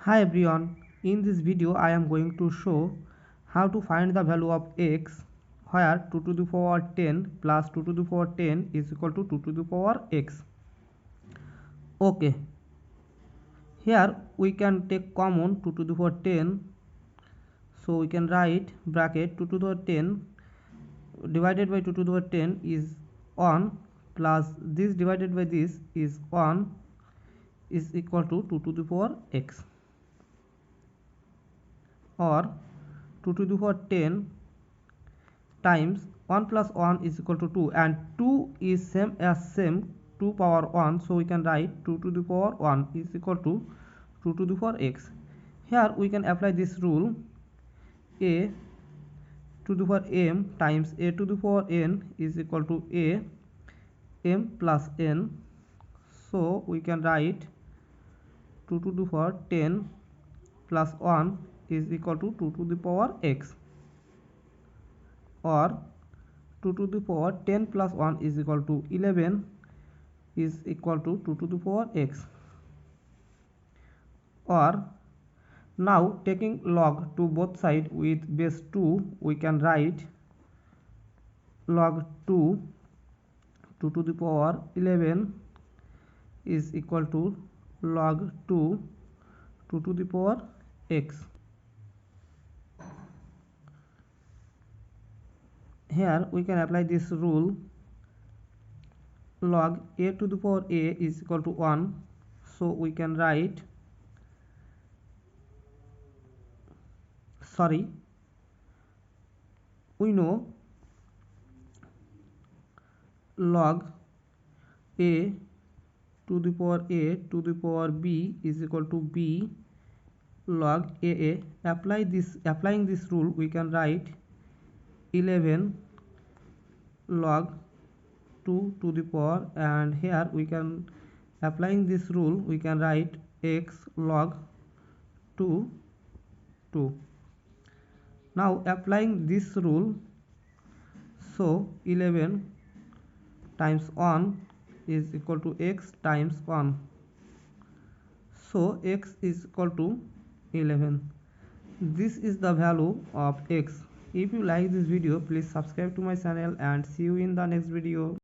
Hi everyone, in this video I am going to show how to find the value of x where 2 to the power 10 plus 2 to the power 10 is equal to 2 to the power x. Okay, here we can take common 2 to the power 10, so we can write bracket 2 to the power 10 divided by 2 to the power 10 is 1 plus this divided by this is 1 is equal to 2 to the power x, or 2 to the power 10 times 1 plus 1 is equal to 2, and 2 is same as 2 power 1, so we can write 2 to the power 1 is equal to 2 to the power x. Here we can apply this rule: a to the power m times a to the power n is equal to a m plus n, so we can write 2 to the power 10 plus 1 is equal to 2 to the power x, or 2 to the power 10 plus 1 is equal to 11 is equal to 2 to the power x. Or now taking log to both sides with base 2, we can write log 2 to the power 11 is equal to log 2 to the power x. Here we can apply this rule: log a to the power a is equal to 1, so we can write we know log a to the power a to the power b is equal to b log a. Applying this rule, we can write 11 log 2 to the power, and here we can, applying this rule, we can write x log 2 2. Now applying this rule, so 11 times 1 is equal to x times 1, so x is equal to 11. This is the value of x. If you like this video, please subscribe to my channel and see you in the next video.